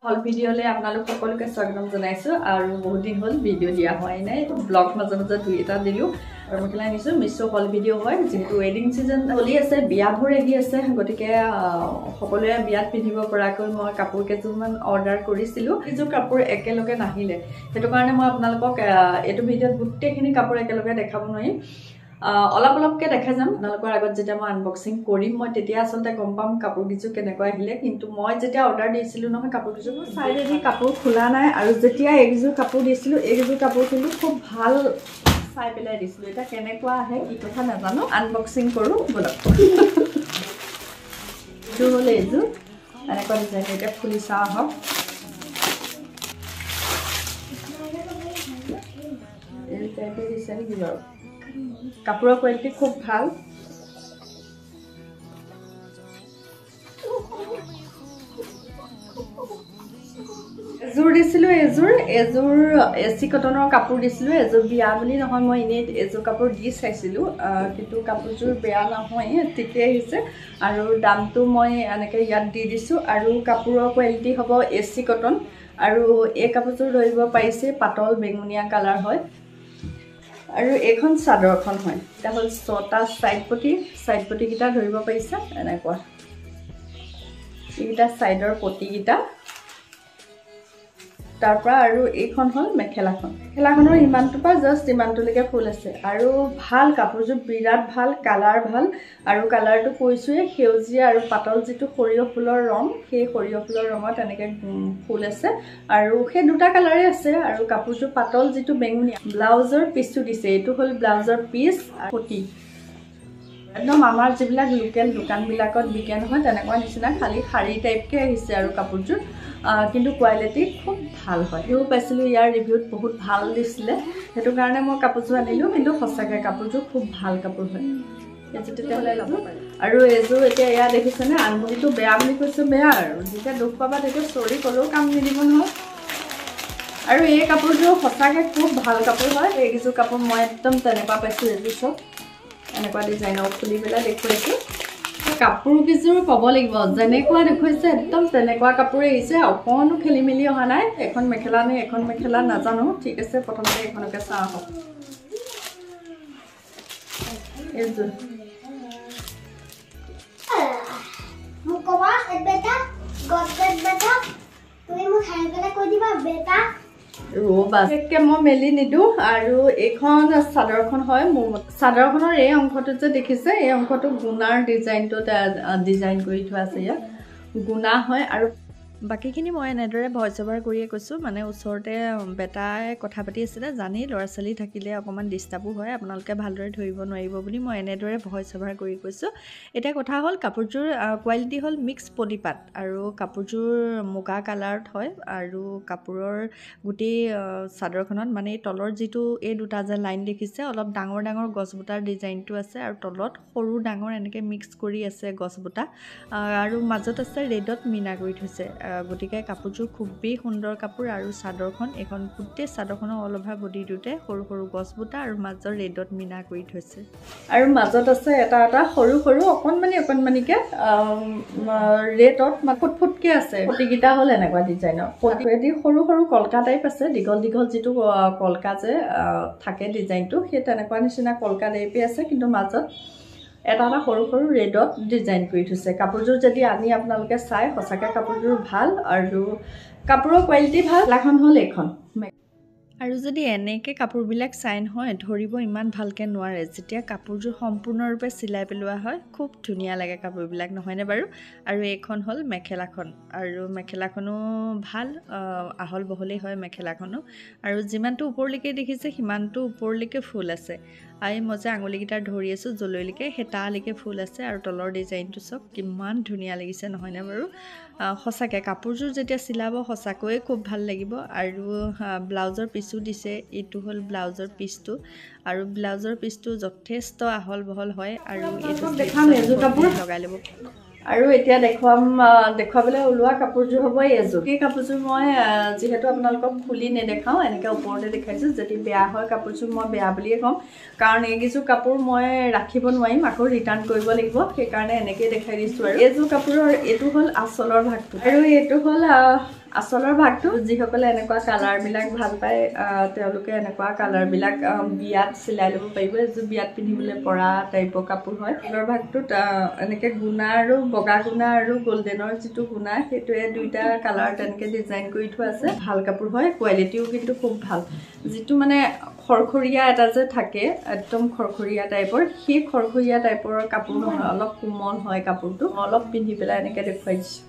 হল ভিডিঅ'লে আপোনালোক সকলোকে স্বাগতম জনাইছো আৰু বহুত দিন হল ভিডিঅ' দিয়া হোৱাই নাই ব্লগ মাজে মাজে দুই এটা দিলো আৰু মেখেলা আনিছো মিছো হল ভিডিঅ' হয় যেহেতু ৱেডিং সিজন চলি আছে বিয়াবোৰ আহি আছে গতিকে সকলোৱে বিয়াত পিন্ধিব পৰাকৈ মই কাপোৰ কেইযোৰমান অৰ্ডাৰ কৰিছিলো কিছু কাপোৰ একেলগে নাহিলে সেইটো কাৰণে মই আপোনালোকক এইটো ভিডিঅ'ত গোটেইখিনি কাপোৰ একেলগে দেখাব নোৱাৰিম অলপ অলপকে দেখা যাম আপোনালোকৰ আগত যেতিয়া মই আনবক্সিং কৰিম মই তেতিয়া আসলতে গম পাম কাপোৰ কিছু কেনেকৈ আহিলে কিন্তু মই যেতিয়া অৰ্ডাৰ দিছিলো নহয় কাপোৰ কিছু চাইডেদি কাপোৰ খোলা নাই আৰু যেতিয়া একযোৰ কাপোৰ দিছিলো একযোৰ কাপোৰ কিন্তু খুব ভাল চাই পেলাই দিছিলো এটা কেনেকুৱা আহে কি কথা নাজানো আনবক্সিং কৰো বলক এইটো হলে এইযোৰ এনেকুৱা ডিজাইন এটা খুলি চাওঁ আহক এই টাইপে দিছে নেকি বাৰু কাপোৰৰ কোৱালিটি খুব ভাল এযোৰ দিছিলো এযোৰ এচি কটনৰ কাপোৰ দিছিলো এযোৰ বিয়া বুলি নহয় মই ইনে এযোৰ কাপোৰ দি চাইছিলো কিন্তু কাপোৰযোৰ বেয়া নহয় ঠিকে আহিছে আৰু দামটো মই এনেকে ইয়াত দি দিছো আৰু কাপোৰৰ কোৱালিটি হ'ব এচি কটন আৰু এই কাপোৰযোৰ ধৰিব পাৰিছে পাতল বেঙুনীয়া কালাৰ হয় আৰু এখন চাদৰখন হয় এটা হল 6টা সাইড পটি কিটা ধৰিব পাৰিছে এনেকুৱা এইটা সাইডৰ পটি কিটা তাৰপৰা আৰু এইখন হল মেখেলাখনৰ ইমানটোপা জাস্ট ইমানটোলৈকে ফুল আছে আৰু ভাল কাপোৰযোৰ বিৰাট ভাল কালাৰ ভাল আৰু কালাৰটো কৈছোৱে সেউজীয়া আৰু পাতল যিটো সৰিয়হ ফুলৰ ৰং সেই সৰিয়হ ফুলৰ ৰঙত এনেকে ফুল আছে আৰু সেই দুটা কালাৰে আছে আৰু কাপোৰযোৰ পাতল যিটো বেঙুনীয়া ব্লাউজৰ পিছটো দিছে এইটো হল ব্লাউজৰ পিছ পটি একদম আমাৰ যিবিলাক লোকেল দোকানবিলাকত বিকে নহয় তেনেকুৱা নিচিনা খালি শাৰী টাইপকে আহিছে আৰু কাপোৰযোৰ কিন্তু কোৱালিটি খুব ভাল হয় ইও পাইছিলো ইয়াৰ ৰিভিউত বহুত ভাল দিছিলে সেইটো কাৰণে মই কাপোৰযোৰ আনিলো কিন্তু সঁচাকৈ কাপোৰযোৰ খুব ভাল কাপোৰ হয় আৰু এযোৰ এতিয়া এয়া দেখিছেনে আঙুলিটো বেয়া বুলি কৈছে বেয়া আৰু যেতিয়া দুখ পাবা তেতিয়া চৰি ক'লেও কাম নিদিব নহয় আৰু এই কাপোৰযোৰ সঁচাকৈ খুব ভাল কাপোৰ হয় এইযোৰ কাপোৰ মই একদম তেনেকুৱা পাইছোঁ এইযোৰ চব এনেকুৱা ডিজাইনৰ খুলি পেলাই দেখুৱাইছোঁ কাপোৰ কিযোৰ ক'ব লাগিব যেনেকুৱা দেখুৱাইছে একদম তেনেকুৱা কাপোৰ আহিছে অকণো খেলি মেলি অহা নাই এখন মেখেলা নে এখন মেখেলা নাজানো ঠিক আছে প্ৰথমতে এখনকে চাওঁ আহক এইযোৰ মোক ক'বা বেটা গডগড বেটা তুমি মোক খাই পেলাই কৈ দিবা বেটা ৰ'বাকে মই মেলি নিদিওঁ আৰু এইখন চাদৰখন হয় মোৰ চাদৰখনৰ এই অংশটো যে দেখিছে এই অংশটো গুণাৰ ডিজাইন কৰি থোৱা আছে ইয়াত গুণা হয় আৰু বাকীখিনি মই এনেদৰে ভইচ অভাৰ কৰিয়ে কৈছোঁ মানে ওচৰতে বেটাই কথা পাতি আছিলে জানি ল'ৰা ছোৱালী থাকিলে অকণমান ডিষ্টাৰ্বো হয় আপোনালোকে ভালদৰে ধৰিব নোৱাৰিব বুলি মই এনেদৰে ভইচ অভাৰ কৰি কৈছোঁ এতিয়া কথা হ'ল কাপোৰযোৰ কোৱালিটি হ'ল মিক্স পলিপাত আৰু কাপোৰযোৰ মুগা কালাৰত হয় আৰু কাপোৰৰ গোটেই চাদৰখনত মানে তলৰ যিটো এই দুটা যে লাইন দেখিছে অলপ ডাঙৰ ডাঙৰ গছবুটাৰ ডিজাইনটো আছে আৰু তলত সৰু ডাঙৰ এনেকৈ মিক্স কৰি আছে গছবুটা আৰু মাজত আছে ৰেডত মিনা কৰি থৈছে গতিকে কাপোৰযোৰ খুবেই সুন্দৰ কাপোৰ আৰু চাদৰখন এখন গোটেই চাদৰখনৰ অল অভাৰ বডিটোতে সৰু সৰু গছবুটা আৰু মাজৰ ৰেডত মিনা কৰি থৈছে আৰু মাজত আছে এটা সৰু সৰু অকণমানিকে ৰেডত ফুটফুটকে আছে পটিকেইটা হ'ল এনেকুৱা ডিজাইনৰ পটিয়েদি সৰু সৰু কলকা টাইপ আছে দীঘল যিটো কলকা যে থাকে ডিজাইনটো সেই তেনেকুৱা নিচিনা কলকা টাইপে আছে কিন্তু মাজত এটা সৰু সৰু ৰেডত ডিজাইন কৰি থৈছে কাপোৰযোৰ যদি আনি আপোনালোকে চাই সঁচাকৈ কাপোৰযোৰ ভাল আৰু কাপোৰৰ কোৱালিটি ভাল এখন হ'ল এইখন আৰু যদি এনেকৈ কাপোৰবিলাক চাই নহয় ধৰিব ইমান ভালকৈ নোৱাৰে যেতিয়া কাপোৰযোৰ সম্পূৰ্ণৰূপে চিলাই পেলোৱা হয় খুব ধুনীয়া লাগে কাপোৰবিলাক নহয়নে বাৰু আৰু এইখন হ'ল মেখেলাখন আৰু মেখেলাখনো ভাল আহল বহলেই হয় মেখেলাখনো আৰু যিমানটো ওপৰলৈকে দেখিছে সিমানটো ওপৰলৈকে ফুল আছে আৰু মই যে আঙুলিকেইটা ধৰি আছোঁ জলৈলৈকে সেই তালৈকে ফুল আছে আৰু তলৰ ডিজাইনটো চব কিমান ধুনীয়া লাগিছে নহয়নে বাৰু সঁচাকৈ কাপোৰযোৰ যেতিয়া চিলাব সঁচাকৈয়ে খুব ভাল লাগিব আৰু ব্লাউজৰ পিছো দিছে এইটো হ'ল ব্লাউজৰ পিচটো আৰু ব্লাউজৰ পিচটো যথেষ্ট আহল বহল হয় আৰু এইটো দেখাম এযোৰ কাপোৰ লগাই ল'ব আৰু এতিয়া দেখুৱাবলৈ ওলোৱা কাপোৰযোৰ হ'ব এযোৰ এই কাপোৰযোৰ মই যেহেতু আপোনালোকক খুলি নেদেখাওঁ এনেকৈ ওপৰতে দেখাইছোঁ যদি বেয়া হয় কাপোৰযোৰ মই বেয়া বুলিয়ে ক'ম কাৰণ এইকেইযোৰ কাপোৰ মই ৰাখিব নোৱাৰিম আকৌ ৰিটাৰ্ণ কৰিব লাগিব সেইকাৰণে এনেকৈ দেখাই দিছোঁ আৰু এইযোৰ কাপোৰৰ এইটো হ'ল আঁচলৰ ভাগটো আৰু এইটো হ'ল আচলৰ ভাগটো যিসকলে এনেকুৱা কালাৰবিলাক ভাল পায় তেওঁলোকে এনেকুৱা কালাৰবিলাক বিয়াত চিলাই ল'ব পাৰিব এযোৰ বিয়াত পিন্ধিবলৈ পৰা টাইপৰ কাপোৰ হয় আচলৰ ভাগটোত এনেকৈ গুণা আৰু বগা গুণা আৰু গল্ডেনৰ যিটো গুণা সেইটোৱে দুইটা কালাৰ তেনেকৈ ডিজাইন কৰি থোৱা আছে ভাল কাপোৰ হয় কোৱালিটিও কিন্তু খুব ভাল যিটো মানে খৰখৰীয়া এটা যে থাকে একদম খৰখৰীয়া টাইপৰ সেই খৰখৰীয়া টাইপৰ কাপোৰ নহয় অলপ কোমল হয় কাপোৰটো অলপ পিন্ধি পেলাই এনেকৈ দেখুৱাই দিছোঁ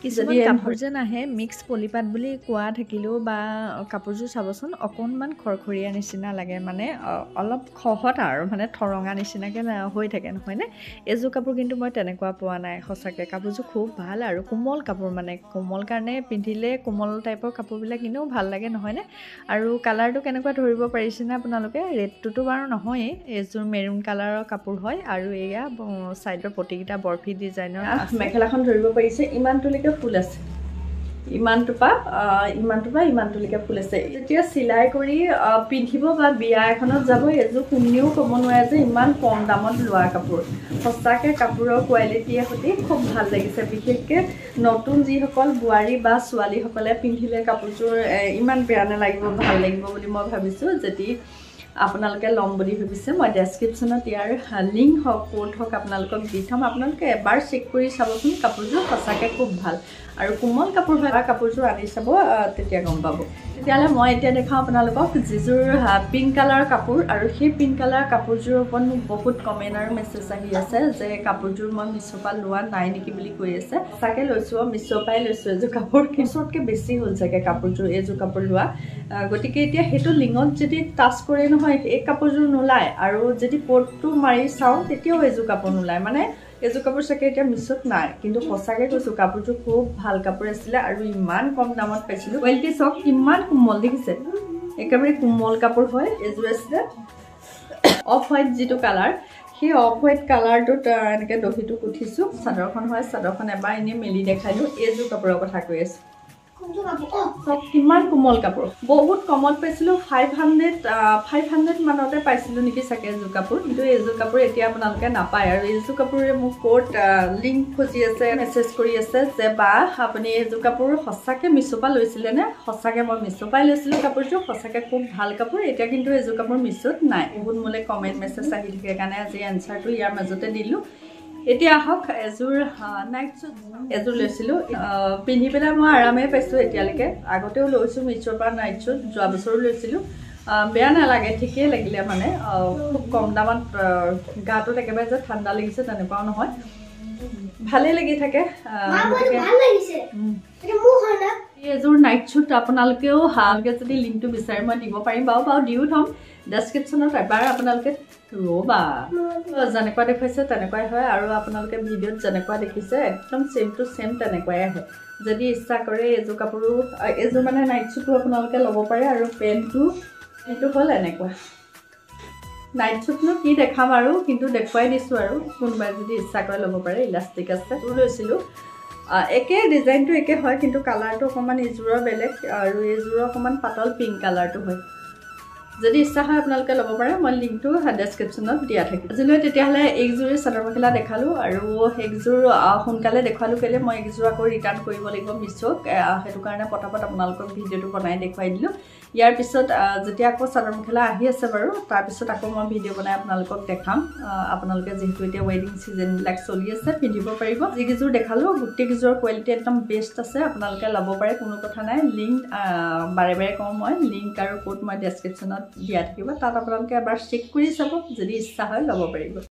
কিছুমান কাপোৰ যেন আহে মিক্স পলিপাট বুলি কোৱা থাকিলেও বা কাপোৰযোৰ চাবচোন অকণমান খৰখৰীয়া নিচিনা লাগে মানে অলপ খহত আৰু মানে ঠৰঙা নিচিনাকৈ হৈ থাকে নহয়নে এযোৰ কাপোৰ কিন্তু মই তেনেকুৱা পোৱা নাই সঁচাকৈ কাপোৰযোৰ খুব ভাল আৰু কোমল কাপোৰ মানে কোমল কাৰণে পিন্ধিলে কোমল টাইপৰ কাপোৰবিলাক এনেও ভাল লাগে নহয়নে আৰু কালাৰটো কেনেকুৱা ধৰিব পাৰিছেনে আপোনালোকে ৰেডটোতো বাৰু নহয়েই এযোৰ মেৰুণ কালাৰৰ কাপোৰ হয় আৰু এয়া ছাইডৰ পটিকেইটা বৰফি ডিজাইনৰ মেখেলাখন ধৰিব পাৰিছে ইমানটোলৈকে ফুল আছে ইমানটোপা ইমানটোলৈকে ফুল আছে যেতিয়া চিলাই কৰি পিন্ধিব বা বিয়া এখনত যাব এযোৰ কোনেও ক'ব নোৱাৰে যে ইমান কম দামত লোৱা কাপোৰ সঁচাকৈ কাপোৰৰ কোৱালিটিয়ে সৈতে খুব ভাল লাগিছে বিশেষকৈ নতুন যিসকল বোৱাৰী বা ছোৱালীসকলে পিন্ধিলে কাপোৰযোৰ ইমান বেয়া নালাগিব ভাল লাগিব বুলি মই ভাবিছোঁ যদি আপোনালোকে ল'ম বুলি ভাবিছে মই ডেছক্ৰিপশ্যনত ইয়াৰ লিংক হওক কোড হওক আপোনালোকক দি থ'ম আপোনালোকে এবাৰ চেক কৰি চাবচোন কাপোৰযোৰ সঁচাকৈ খুব ভাল আৰু কোমল কাপোৰ হয় কাপোৰযোৰ আনি চাব তেতিয়া গম পাব তেতিয়াহ'লে মই এতিয়া দেখাওঁ আপোনালোকক যিযোৰ পিংক কালাৰ কাপোৰ আৰু সেই পিংক কালাৰ কাপোৰযোৰৰ ওপৰত মোক বহুত কমেণ্ট আৰু মেছেজ আহি আছে যে কাপোৰযোৰ মই মিছ'ৰ পৰা লোৱা নাই নেকি বুলি কৈ আছে সঁচাকৈ লৈছোঁ মিছ'ৰ পৰাই লৈছোঁ এযোৰ কাপোৰ মিছ'তকৈ বেছি হ'ল চাগে কাপোৰযোৰ এইযোৰ কাপোৰ লোৱা গতিকে এতিয়া সেইটো লিঙত যদি টাচ কৰে নহয় এই কাপোৰযোৰ নোলায় আৰু যদি পৰ্টটো মাৰি চাওঁ তেতিয়াও এযোৰ কাপোৰ নোলায় মানে এযোৰ কাপোৰ চাগে এতিয়া মিছ'ত নাই কিন্তু সঁচাকৈ কৈছোঁ কাপোৰযোৰ খুব ভাল কাপোৰ আছিলে আৰু ইমান কম দামত পাইছিলোঁ কোৱালিটি চাওক কিমান কোমল দেখিছে একেবাৰে কোমল কাপোৰ হয় এযোৰ আছিলে অফ হোৱাইট যিটো কালাৰ সেই অফ হোৱাইট কালাৰটোত এনেকৈ দহিটো গুঠিছোঁ চাদৰখন হয় চাদৰখন এবাৰ এনেই মেলি দেখাই দিওঁ এইযোৰ কাপোৰৰ কথা কৈ আছোঁ চব কিমান কোমল কাপোৰ বহুত কমত পাইছিলোঁ 500 মানতে পাইছিলোঁ নেকি চাগে এযোৰ কাপোৰ কিন্তু এইযোৰ কাপোৰ এতিয়া আপোনালোকে নাপায় আৰু এইযোৰ কাপোৰে মোক ক'ত লিংক খুজি আছে মেছেজ কৰি আছে যে বা আপুনি এইযোৰ কাপোৰ সঁচাকৈ মিছ'ৰ পৰা লৈছিলেনে সঁচাকৈ মই মিছ'ৰ পৰাই লৈছিলোঁ কাপোৰযোৰ সঁচাকৈ খুব ভাল কাপোৰ এতিয়া কিন্তু এইযোৰ কাপোৰ মিছ'ত নাই বহুত মোলৈ কমেণ্ট মেছেজ আহি থাকে কাৰণে আজি এনচাৰটো ইয়াৰ মাজতে দিলোঁ এতিয়া আহক এযোৰ নাইট শ্বুট এযোৰ লৈছিলোঁ পিন্ধি পেলাই মই আৰামেই পাইছোঁ এতিয়ালৈকে আগতেও লৈছোঁ মিছ'ৰ পৰা নাইট শ্বুট যোৱা বছৰো লৈছিলোঁ বেয়া নালাগে ঠিকেই লাগিলে মানে খুব কম দামত গাটোত একেবাৰে যে ঠাণ্ডা লাগিছে তেনেকুৱাও নহয় ভালেই লাগি থাকে এযোৰ নাইট শ্বুট আপোনালোকেও যদি লিংকটো বিচাৰে মই দিব পাৰিম বাৰু দিও থ'ম ডেছক্ৰিপশ্যনত এবাৰ আপোনালোকে ৰ'বা যেনেকুৱা দেখুৱাইছে তেনেকুৱাই হয় আৰু আপোনালোকে ভিডিঅ'ত যেনেকুৱা দেখিছে একদম ছেম টু ছেম তেনেকুৱাই আহে যদি ইচ্ছা কৰে এযোৰ কাপোৰো এযোৰ মানে নাইট শ্বুটো আপোনালোকে ল'ব পাৰে আৰু পেণ্টটো হ'ল এনেকুৱা নাইট শ্বুটনো কি দেখাম আৰু কিন্তু দেখুৱাই দিছোঁ আৰু কোনোবাই যদি ইচ্ছা কৰে ল'ব পাৰে ইলাষ্টিক আছে তোৰ লৈছিলোঁ একে ডিজাইনটো একে হয় কিন্তু কালাৰটো অকণমান এইযোৰৰ বেলেগ আৰু এইযোৰৰ অকণমান পাতল পিংক কালাৰটো হয় যদি ইচ্ছা হয় আপোনালোকে ল'ব পাৰে মই লিংকটো ডেছক্ৰিপশ্যনত দিয়া থাকিব আজিলৈ তেতিয়াহ'লে এইযোৰে চাদৰ মেখেলা দেখালোঁ আৰু একযোৰ সোনকালে দেখুৱালোঁ কেলৈ মই একযোৰ আকৌ ৰিটাৰ্ণ কৰিব লাগিব মিছ'ক সেইটো কাৰণে পটাপট আপোনালোকক ভিডিঅ'টো বনাই দেখুৱাই দিলোঁ ইয়াৰ পিছত যেতিয়া আকৌ চাদৰ মেখেলা আহি আছে বাৰু তাৰপিছত আকৌ মই ভিডিঅ' বনাই আপোনালোকক দেখাম আপোনালোকে যিহেতু এতিয়া ৱেডিং ছিজনবিলাক চলি আছে পিন্ধিব পাৰিব যিকেইযোৰ দেখালোঁ গোটেইকেইযোৰৰ কোৱালিটি একদম বেষ্ট আছে আপোনালোকে ল'ব পাৰে কোনো কথা নাই লিংক বাৰে বাৰে কওঁ মই লিংক আৰু ক'ড মই ডেছক্ৰিপশ্যনত দিয়া থাকিব তাত আপোনালোকে এবাৰ চেক কৰি চাব যদি ইচ্ছা হয় ল'ব পাৰিব